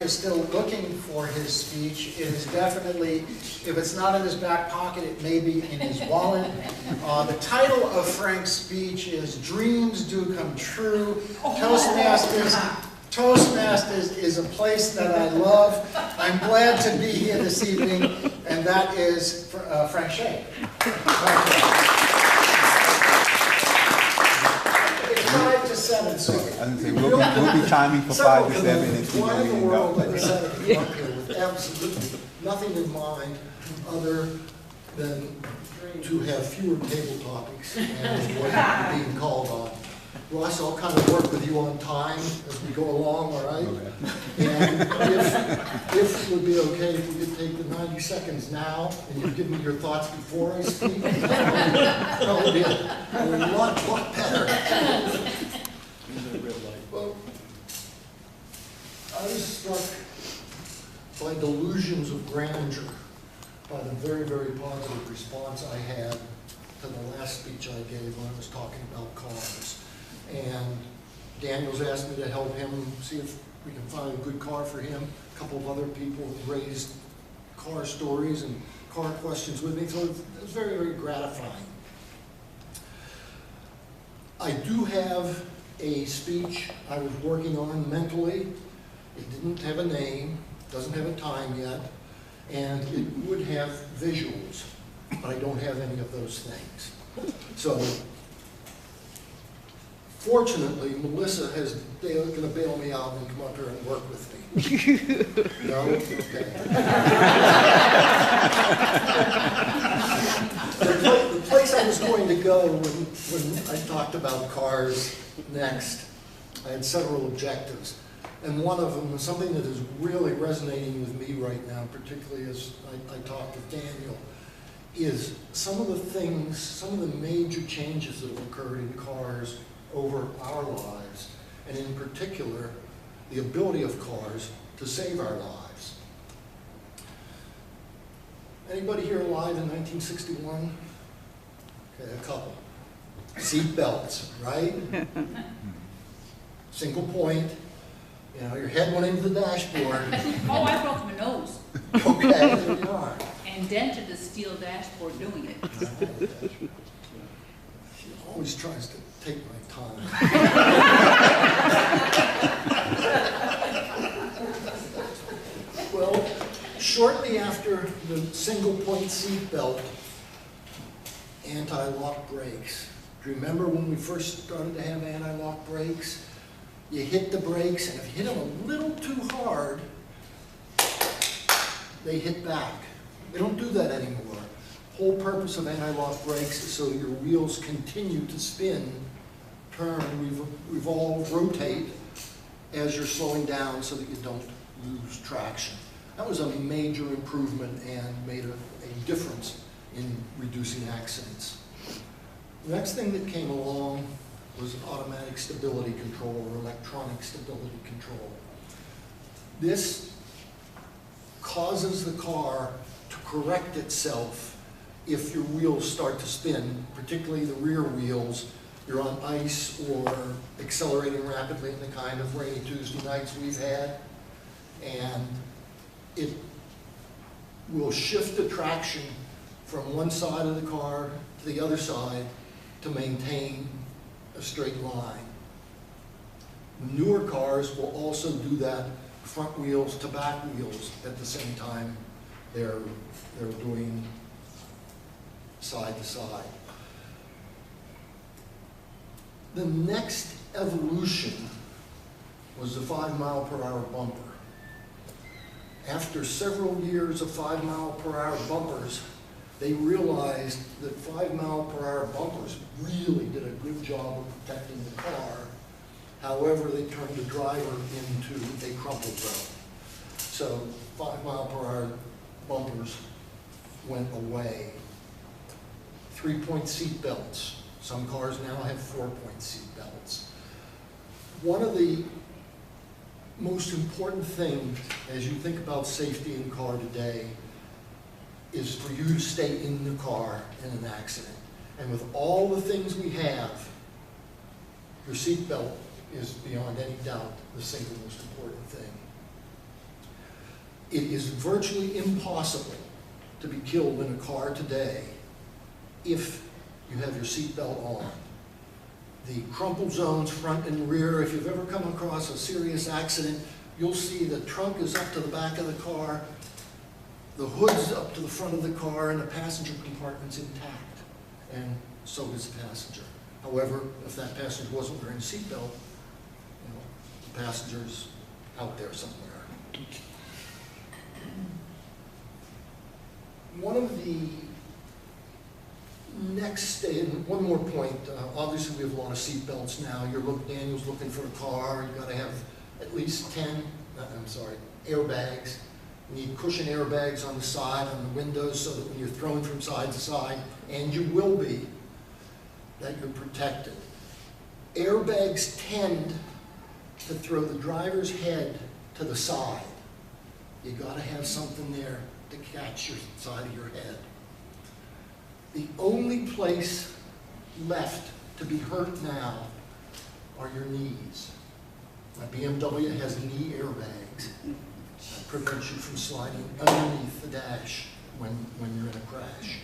Is still looking for his speech. It is definitely, if it's not in his back pocket, it may be in his wallet. The title of Frank's speech is Dreams Do Come True. Toastmasters is a place that I love. I'm glad to be here this evening, and that is Frank Shea. It's 5 to 7, so we'll be timing for 5 to 7. Why in the world I decided to come up here with absolutely nothing in mind other than to have fewer table topics and what you're being called on. Ross, I'll kind of work with you on time as we go along, all right? And if it would be okay if we could take the 90 seconds now and you give me your thoughts before I speak, that would be a lot better. Well, I was struck by delusions of grandeur by the very, very positive response I had to the last speech I gave when I was talking about cars. And Daniel's asked me to help him see if we can find a good car for him. A couple of other people have raised car stories and car questions with me, so it was very, very gratifying. I do have a speech I was working on mentally. It didn't have a name, doesn't have a time yet, and it would have visuals, but I don't have any of those things. So, fortunately, Melissa is going to bail me out and come up here and work with me. No? Okay. The place I was going to go when I talked about cars next, I had several objectives. And one of them was something that is really resonating with me right now, particularly as I talked with Daniel, is some of the things, some of the major changes that have occurred in cars over our lives, and in particular, the ability of cars to save our lives. Anybody here alive in 1961? Okay, a couple. Seat belts, right? Single point. You know, your head went into the dashboard. Oh, I broke my nose. Okay, there you are. And dented the steel dashboard doing it. She always tries to take my time. Well, shortly after the single point seat belt, anti-lock brakes. Do you remember when we first started to have anti-lock brakes? You hit the brakes, and if you hit them a little too hard, they hit back. They don't do that anymore. Whole purpose of anti-lock brakes is so your wheels continue to spin, turn, revolve, rotate as you're slowing down so that you don't lose traction. That was a major improvement and made a difference in reducing accidents. The next thing that came along was automatic stability control or electronic stability control. This causes the car to correct itself if your wheels start to spin, particularly the rear wheels. You're on ice or accelerating rapidly in the kind of rainy Tuesday nights we've had, and it will shift the traction from one side of the car to the other side to maintain a straight line. Newer cars will also do that front wheels to back wheels at the same time they're doing side to side. The next evolution was the 5-mile-per-hour bumper. After several years of 5-mile-per-hour bumpers, they realized that 5-mile-per-hour bumpers really did a good job of protecting the car. However, they turned the driver into a crumple zone. So 5-mile-per-hour bumpers went away. 3-point seat belts. Some cars now have 4-point seat belts. One of the most important things as you think about safety in a car today is for you to stay in the car in an accident. And with all the things we have, your seat belt is beyond any doubt the single most important thing. It is virtually impossible to be killed in a car today if you have your seatbelt on. The crumple zones, front and rear, if you've ever come across a serious accident, you'll see the trunk is up to the back of the car, the hood's up to the front of the car, and the passenger compartment's intact, and so is the passenger. However, if that passenger wasn't wearing a seatbelt, the passenger's out there somewhere. One of the next, and one more point, obviously we have a lot of seatbelts now. Daniel's looking for a car, you've got to have at least 10, airbags. You need cushion airbags on the side, on the windows, so that when you're thrown from side to side, and you will be, that you're protected. Airbags tend to throw the driver's head to the side. You got to have something there to catch your side of your head. The only place left to be hurt now are your knees. My BMW has knee airbags that prevent you from sliding underneath the dash when you're in a crash.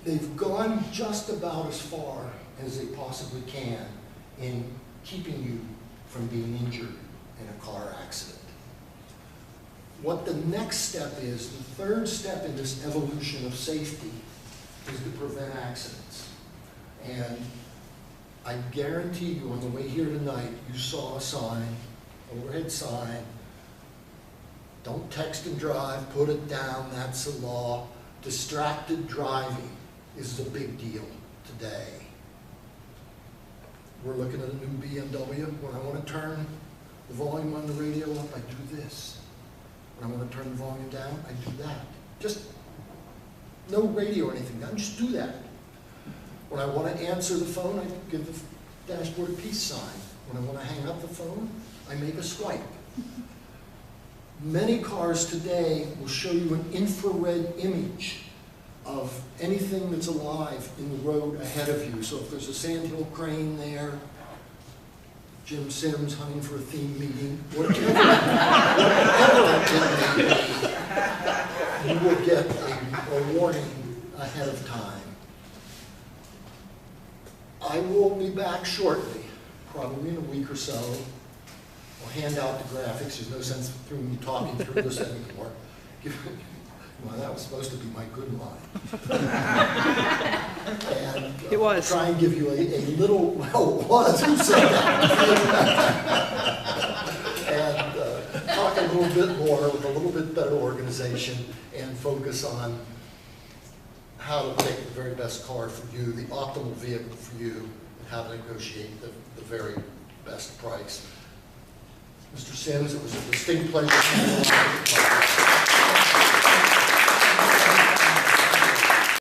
They've gone just about as far as they possibly can in keeping you from being injured in a car accident. What the next step is, the third step in this evolution of safety, is to prevent accidents. And I guarantee you, on the way here tonight, you saw a sign, overhead sign, don't text and drive, put it down, that's the law. Distracted driving is the big deal today. We're looking at a new BMW. When I want to turn the volume on the radio up, I do this. When I want to turn the volume down, I do that. Just no radio or anything, I just do that. When I want to answer the phone, I give the dashboard peace sign. When I want to hang up the phone, I make a swipe. Many cars today will show you an infrared image of anything that's alive in the road ahead of you. So if there's a sandhill crane there, Jim Sims hunting for a theme meeting, whatever it may be, you will get a warning ahead of time. I will be back shortly, probably in a week or so. I'll hand out the graphics. There's no sense through me talking through this anymore. Well, that was supposed to be my good line. And, it was. Try and give you a little, well, it was, who said that? And talk a little bit more with a little bit better organization and focus on how to take the very best car for you, the optimal vehicle for you, and how to negotiate the very best price. Mr. Sims, it was a distinct pleasure.